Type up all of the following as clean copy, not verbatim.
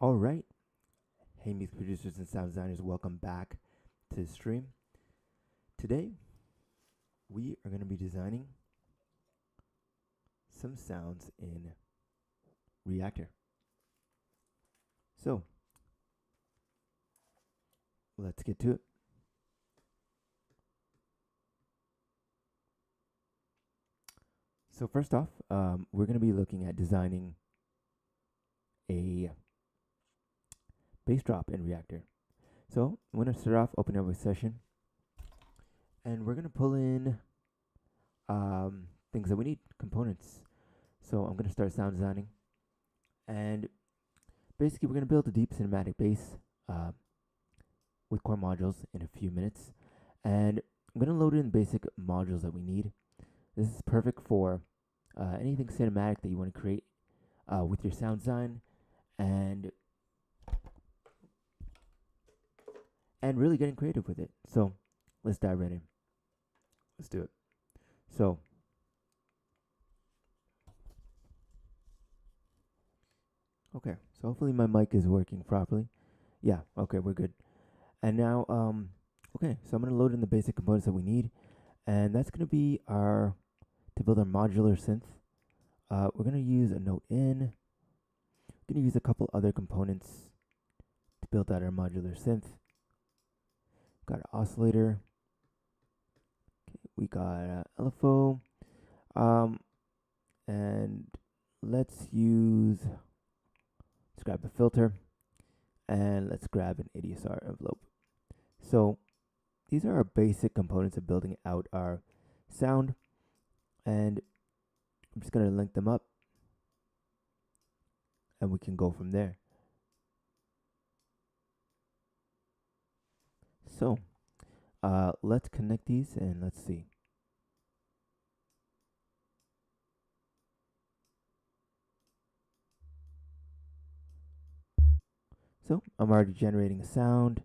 All right. Hey, music producers and sound designers, welcome back to the stream. Today, we are going to be designing some sounds in Reaktor. So, let's get to it. So, first off, we're going to be looking at designing a bass drop in Reaktor. So, I'm going to start off opening up a session, and we're going to pull in things that we need, components. So, I'm going to start sound designing, and basically, we're going to build a deep cinematic bass with core modules in a few minutes. And I'm going to load in basic modules that we need. This is perfect for anything cinematic that you want to create with your sound design and really getting creative with it. So let's dive right in. Let's do it. So okay, so hopefully my mic is working properly. Yeah, okay, we're good. And now, okay, so I'm going to load in the basic components that we need, and that's going to be to build our modular synth. We're going to use a note in. We're going to use a couple other components to build out our modular synth. Got an oscillator. Okay, we got LFO. And let's grab a filter, and let's grab an ADSR envelope. So these are our basic components of building out our sound, and I'm just going to link them up, and we can go from there. So let's connect these, and let's see. So I'm already generating a sound,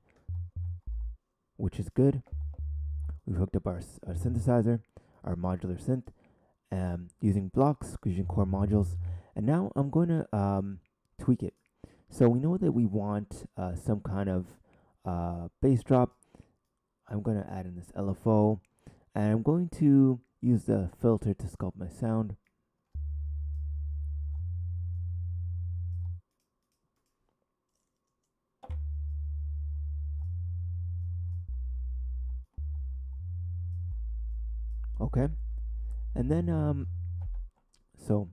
which is good. We've hooked up our synthesizer, our modular synth, using blocks, using core modules. And now I'm going to tweak it. So we know that we want some kind of bass drop. I'm going to add in this LFO, and I'm going to use the filter to sculpt my sound. Okay, and then so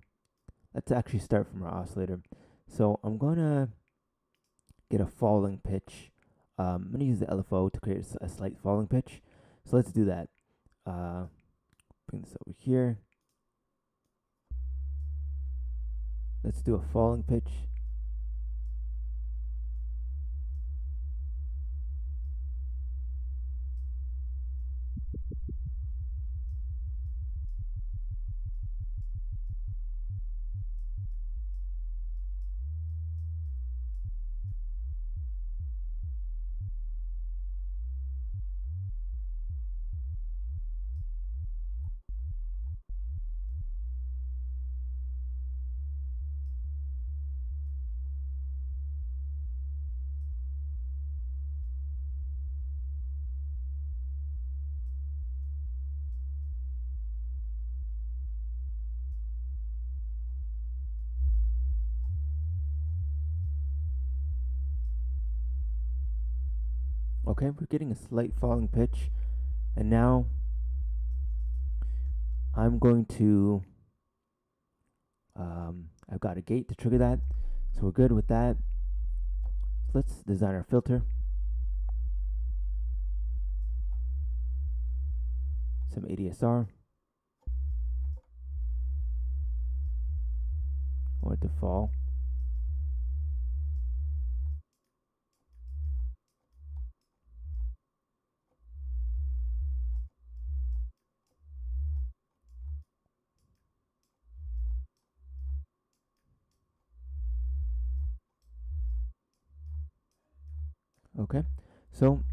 let's actually start from our oscillator. So I'm going to get a falling pitch. I'm going to use the LFO to create a slight falling pitch. So let's do that. Bring this over here. Let's do a falling pitch. Okay, we're getting a slight falling pitch. And now I'm going to, I've got a gate to trigger that. So we're good with that. Let's design our filter. Some ADSR. I want it to fall. Okay, so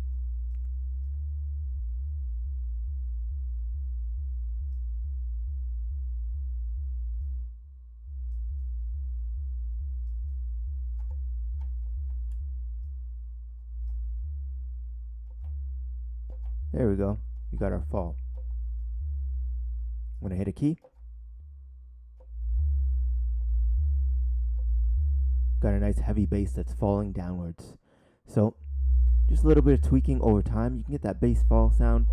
There we go. We got our fall. When I hit a key, got a nice heavy bass that's falling downwards. So just a little bit of tweaking over time, you can get that bass fall sound.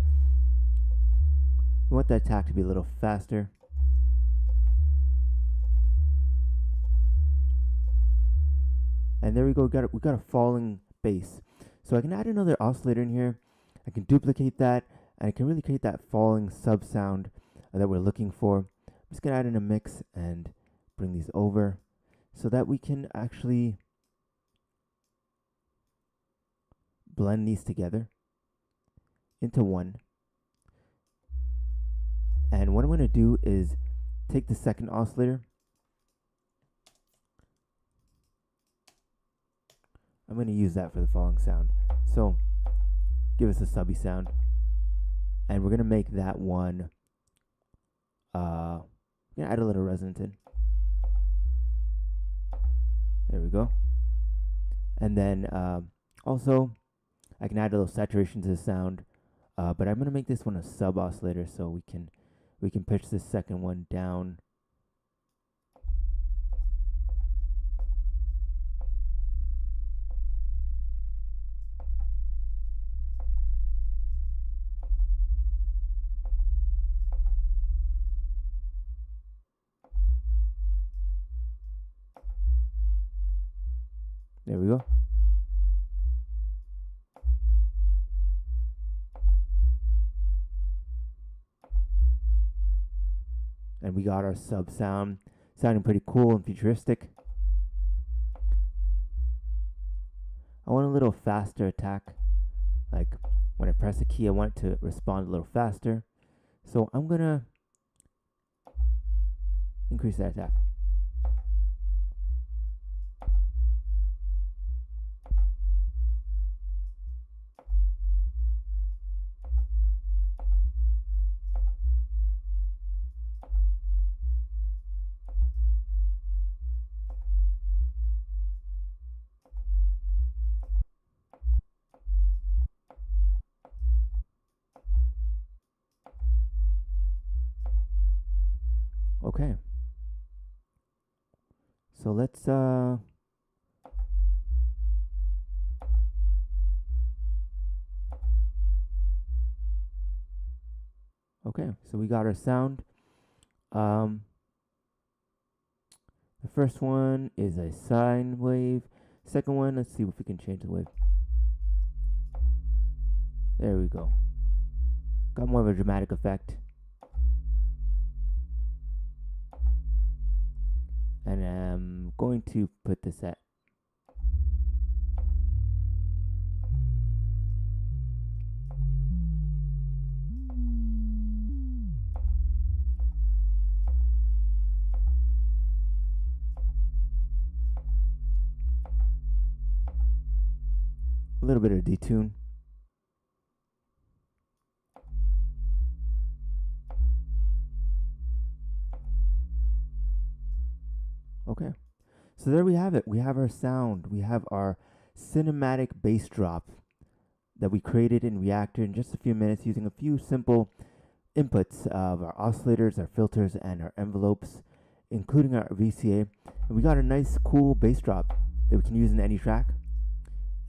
We want that attack to be a little faster. And there we go, we got a falling bass. So I can add another oscillator in here. I can duplicate that, and I can really create that falling sub sound that we're looking for. I'm just gonna add in a mix and bring these over so that we can actually blend these together into one. And what I'm gonna do is take the second oscillator. I'm going to use that for the falling sound. So give us a subby sound. And we're going to make that one, we're going to add a little resonance in. There we go. And then also, I can add a little saturation to the sound. But I'm going to make this one a sub oscillator so we can pitch this second one down. There we go. And we got our sub sound sounding pretty cool and futuristic. I want a little faster attack. Like when I press a key, I want it to respond a little faster. So I'm going to increase that attack. Okay. So let's okay, so we got our sound. The first one is a sine wave. Second one, let's see if we can change the wave. There we go. Got more of a dramatic effect. And I'm going to put this at a little bit of detune. Okay, so there we have it. We have our sound. We have our cinematic bass drop that we created in Reaktor in just a few minutes using a few simple inputs of our oscillators, our filters, and our envelopes, including our VCA. And we got a nice, cool bass drop that we can use in any track.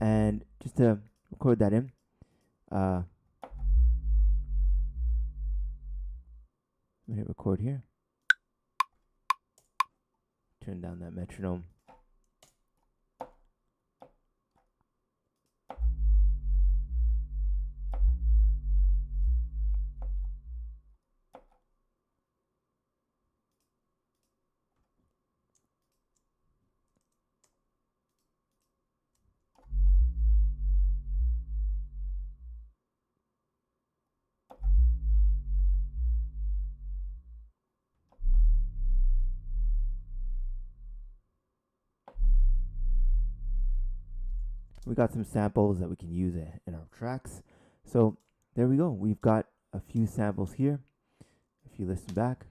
And just to record that in, I'm going to hit record here. Turn down that metronome. We got some samples that we can use in our tracks. So there we go. We've got a few samples here. If you listen back.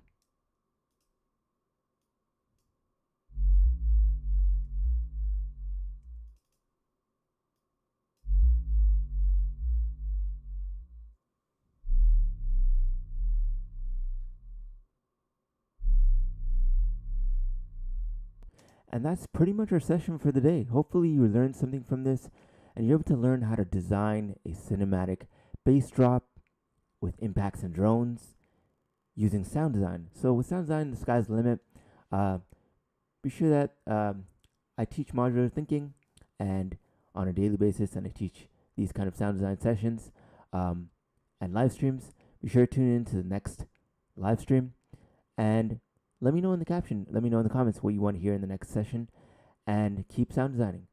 And that's pretty much our session for the day. Hopefully, you learned something from this and you're able to learn how to design a cinematic bass drop with impacts and drones using sound design. So, with sound design, the sky's the limit. Uh, be sure that I teach modular thinking and on a daily basis, and I teach these kind of sound design sessions um, and live streams. Be sure to tune in to the next live stream and let me know in the caption, let me know in the comments what you want to hear in the next session, and keep sound designing.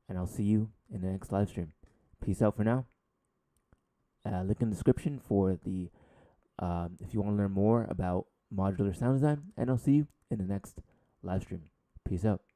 And I'll see you in the next live stream. Peace out for now. Link in the description for the if you want to learn more about modular sound design, and I'll see you in the next live stream. Peace out.